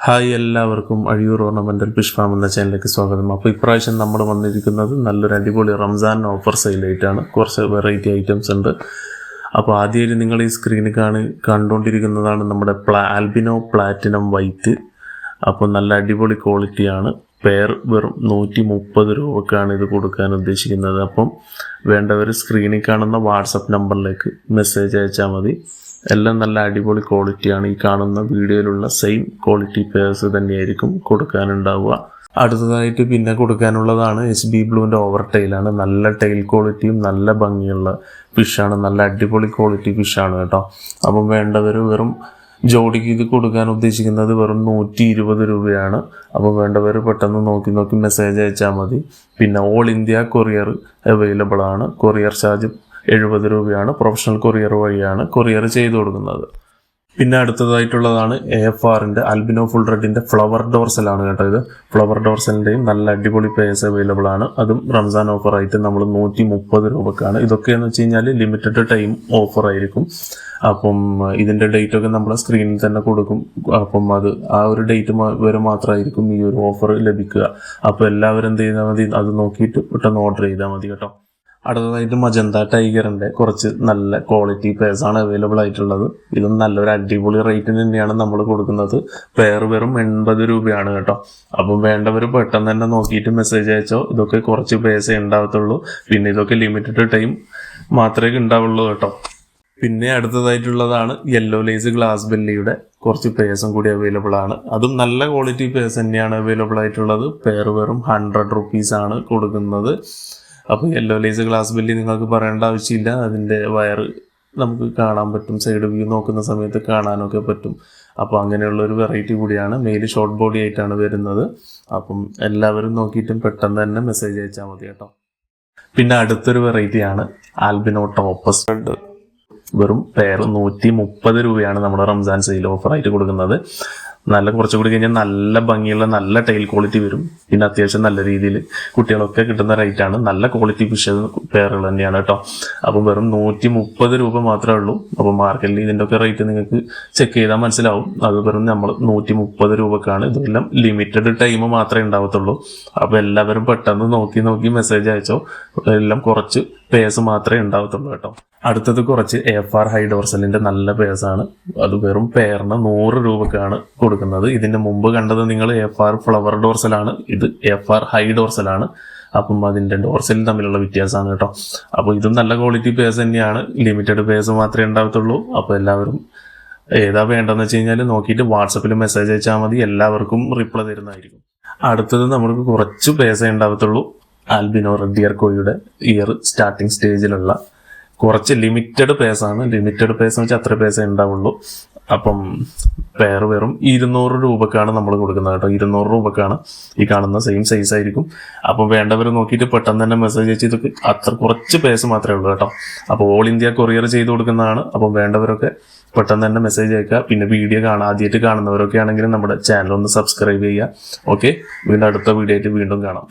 Hi, എല്ലാവർക്കും Azhiyur ornamental fish farm എന്ന ചാനലിലേക്ക് സ്വാഗതം. അപ്പോൾ ഇപ്രാവശ്യം നമ്മൾ വന്നിരിക്കുന്നത് നല്ലൊരു അടിപൊളി റംസാൻ ഓഫർ സെയിലായിട്ടാണ്. കുറച്ച് വെറൈറ്റി ഐറ്റംസ് ഉണ്ട്. അപ്പോൾ ആദ്യമായിട്ട് നിങ്ങൾ ഈ സ്ക്രീനിൽ കണ്ടുകൊണ്ടിരിക്കുന്നതാണ് നമ്മുടെ ആൽബിനോ പ്ലാറ്റിനം വൈറ്റ്. അപ്പോൾ നല്ല അടിപൊളി ക്വാളിറ്റിയാണ്. പെയർ വെറും 130 രൂപക്കാണ് ഇത് കൊടുക്കാൻ ഉദ്ദേശിക്കുന്നത്. അപ്പം വേണ്ടവർ സ്ക്രീനിൽ കാണുന്ന വാട്സപ്പ് നമ്പറിലേക്ക് മെസ്സേജ് അയച്ചാൽ മതി. എല്ലാം നല്ല അടിപൊളി ക്വാളിറ്റിയാണ്. ഈ കാണുന്ന വീഡിയോയിലുള്ള സെയിം ക്വാളിറ്റി പെയർസ് തന്നെയായിരിക്കും കൊടുക്കാനുണ്ടാവുക. അടുത്തതായിട്ട് പിന്നെ കൊടുക്കാനുള്ളതാണ് SB ബ്ലൂവിൻ്റെ ഓവർ ടൈലാണ്. നല്ല ടൈൽ ക്വാളിറ്റിയും നല്ല ഭംഗിയുള്ള ഫിഷാണ്. നല്ല അടിപൊളി ക്വാളിറ്റി ഫിഷാണ് കേട്ടോ. അപ്പം വേണ്ടവർ വെറും ജോഡിക്ക് ഇത് കൊടുക്കാൻ ഉദ്ദേശിക്കുന്നത് വെറും 120 രൂപയാണ്. അപ്പോൾ വേണ്ടവർ പെട്ടെന്ന് നോക്കി മെസ്സേജ് അയച്ചാൽ മതി. പിന്നെ ഓൾ ഇന്ത്യ കൊറിയർ അവൈലബിൾ ആണ്. കൊറിയർ ചാർജ് 70 രൂപയാണ്. പ്രൊഫഷണൽ കൊറിയർ വഴിയാണ് കൊറിയർ ചെയ്തു കൊടുക്കുന്നത്. പിന്നെ അടുത്തതായിട്ടുള്ളതാണ് AFRൻ്റെ ആൽബിനോ ഫുൾ റെഡിൻ്റെ ഫ്ലവർ ഡോർസലാണ് കേട്ടോ. ഇത് ഫ്ലവർ ഡോർസലിൻ്റെയും നല്ല അടിപൊളി പേഴ്സ് അവൈലബിൾ ആണ്. അതും റംസാൻ ഓഫറായിട്ട് നമ്മൾ 130 രൂപക്കാണ്. ഇതൊക്കെയെന്ന് വെച്ച് കഴിഞ്ഞാൽ ലിമിറ്റഡ് ടൈം ഓഫർ ആയിരിക്കും. അപ്പം ഇതിൻ്റെ ഡേറ്റൊക്കെ നമ്മളെ സ്ക്രീനിൽ തന്നെ കൊടുക്കും. അപ്പം അത് ആ ഒരു ഡേറ്റ് വരെ മാത്രമായിരിക്കും ഈ ഒരു ഓഫർ ലഭിക്കുക. അപ്പോൾ എല്ലാവരും എന്ത് ചെയ്താൽ മതി, അത് നോക്കിയിട്ട് പെട്ടെന്ന് ഓർഡർ ചെയ്താൽ മതി കേട്ടോ. അടുത്തതായിട്ട് മജന്ത ടൈഗറിൻ്റെ കുറച്ച് നല്ല ക്വാളിറ്റി പെയർസാണ് അവൈലബിൾ ആയിട്ടുള്ളത്. ഇതും നല്ലൊരു അടിപൊളി റേറ്റിന് തന്നെയാണ് നമ്മൾ കൊടുക്കുന്നത്. പെയർ വെറും 80 രൂപയാണ് കേട്ടോ. അപ്പം വേണ്ടവർ പെട്ടെന്ന് തന്നെ നോക്കിയിട്ട് മെസ്സേജ് അയച്ചോ. ഇതൊക്കെ കുറച്ച് പേഴ്സേ ഉണ്ടാവത്തുള്ളൂ. പിന്നെ ഇതൊക്കെ ലിമിറ്റഡ് ടൈം മാത്രമേ ഉണ്ടാവുള്ളൂ കേട്ടോ. പിന്നെ അടുത്തതായിട്ടുള്ളതാണ് യെല്ലോ ലേസ് ഗ്ലാസ് ബെല്ലിയുടെ കുറച്ച് പേഴ്സും കൂടി അവൈലബിൾ ആണ്. അതും നല്ല ക്വാളിറ്റി പേഴ്സ് തന്നെയാണ് അവൈലബിൾ ആയിട്ടുള്ളത്. പെയർ വെറും 100 റുപ്പീസാണ് കൊടുക്കുന്നത്. അപ്പോൾ യെല്ലോ ലേസ് ഗ്ലാസ് ബെല്ലി നിങ്ങൾക്ക് പറയേണ്ട ആവശ്യമില്ല. അതിൻ്റെ വയറ് നമുക്ക് കാണാൻ പറ്റും. സൈഡ് വ്യൂ നോക്കുന്ന സമയത്ത് കാണാനൊക്കെ പറ്റും. അപ്പോൾ അങ്ങനെയുള്ളൊരു വെറൈറ്റി കൂടിയാണ്. മെയിൽ ഷോർട്ട് ബോഡി ആയിട്ടാണ് വരുന്നത്. അപ്പം എല്ലാവരും നോക്കിയിട്ടും പെട്ടെന്ന് തന്നെ മെസ്സേജ് അയച്ചാൽ മതി കേട്ടോ. പിന്നെ അടുത്തൊരു വെറൈറ്റിയാണ് ആൽബിനോ ടോപ്പസ് റെഡ്. വെറും പെയർ 130 രൂപയാണ് നമ്മുടെ റംസാൻ സെയിൽ ഓഫറായിട്ട് കൊടുക്കുന്നത്. നല്ല കുറച്ചുകൂടി കഴിഞ്ഞാൽ നല്ല ഭംഗിയുള്ള നല്ല ടൈൽ ക്വാളിറ്റി വരും. പിന്നെ അത്യാവശ്യം നല്ല രീതിയിൽ കുട്ടികളൊക്കെ കിട്ടുന്ന റേറ്റാണ്. നല്ല ക്വാളിറ്റി ഫിഷ് പെയറുകൾ തന്നെയാണ് കേട്ടോ. അപ്പം വെറും 130 രൂപ മാത്രമേ ഉള്ളൂ. അപ്പോൾ മാർക്കറ്റിൽ ഇതിൻ്റെ ഒക്കെ റേറ്റ് നിങ്ങൾക്ക് ചെക്ക് ചെയ്താൽ മനസ്സിലാവും. അത് വെറും നമ്മൾ 130 രൂപക്കാണ്. ഇതെല്ലാം ലിമിറ്റഡ് ടൈം മാത്രമേ ഉണ്ടാവത്തുള്ളൂ. അപ്പോൾ എല്ലാവരും പെട്ടെന്ന് നോക്കി മെസ്സേജ് അയച്ചോ. എല്ലാം കുറച്ച് പേഴ്സ് മാത്രമേ ഉണ്ടാവത്തുള്ളൂ കേട്ടോ. അടുത്തത് കുറച്ച് AFR ഹൈ ഡോർസലിൻ്റെ നല്ല പേഴ്സാണ്. അത് വെറും പെയറിന് 100 രൂപക്കാണ് കൊടുക്കുന്നത്. ഇതിൻ്റെ മുമ്പ് കണ്ടത് നിങ്ങൾ AFR ഫ്ലവർ ഡോർസലാണ്. ഇത് AFR ഹൈ ഡോർസലാണ്. അപ്പം അതിൻ്റെ ഡോർസലും തമ്മിലുള്ള വ്യത്യാസമാണ് കേട്ടോ. അപ്പോൾ ഇതും നല്ല ക്വാളിറ്റി പേഴ്സ് തന്നെയാണ്. ലിമിറ്റഡ് പേഴ്സ് മാത്രമേ ഉണ്ടാവത്തുള്ളൂ. അപ്പോൾ എല്ലാവരും ഏതാ വേണ്ടതെന്ന് വെച്ച് കഴിഞ്ഞാൽ നോക്കിയിട്ട് വാട്സപ്പിൽ മെസ്സേജ് അയച്ചാൽ മതി. എല്ലാവർക്കും റിപ്ലൈ തരുന്നതായിരിക്കും. അടുത്തത് നമുക്ക് കുറച്ച് പേഴ്സേ ഉണ്ടാവത്തുള്ളൂ. ആൽബിനോ റെഡ് ഇയർ കോഴിയുടെ ഇയർ സ്റ്റാർട്ടിങ് സ്റ്റേജിലുള്ള കുറച്ച് ലിമിറ്റഡ് പേഴ്സാണ്. ലിമിറ്റഡ് പേഴ്സ് എന്ന് വെച്ചാൽ അത്ര പേഴ്സേ ഉണ്ടാവുള്ളൂ. അപ്പം പെയർ വെറും 200 രൂപക്കാണ് നമ്മൾ കൊടുക്കുന്നത് കേട്ടോ. 200 രൂപക്കാണ്. ഈ കാണുന്ന സെയിം സൈസ് ആയിരിക്കും. അപ്പം വേണ്ടവർ നോക്കിയിട്ട് പെട്ടെന്ന് തന്നെ മെസ്സേജ് അയച്ച് ഇതൊക്കെ അത്ര കുറച്ച് പേഴ്സ് മാത്രമേ ഉള്ളൂ കേട്ടോ. അപ്പോൾ ഓൾ ഇന്ത്യ കൊറിയർ ചെയ്ത് കൊടുക്കുന്നതാണ്. അപ്പം വേണ്ടവരൊക്കെ പെട്ടെന്ന് തന്നെ മെസ്സേജ് അയക്കുക. പിന്നെ വീഡിയോ ആദ്യമായിട്ട് കാണുന്നവരൊക്കെ ആണെങ്കിലും നമ്മുടെ ചാനൽ ഒന്ന് സബ്സ്ക്രൈബ് ചെയ്യുക. ഓക്കെ, വീണ്ടും അടുത്ത വീഡിയോ ആയിട്ട് വീണ്ടും കാണാം.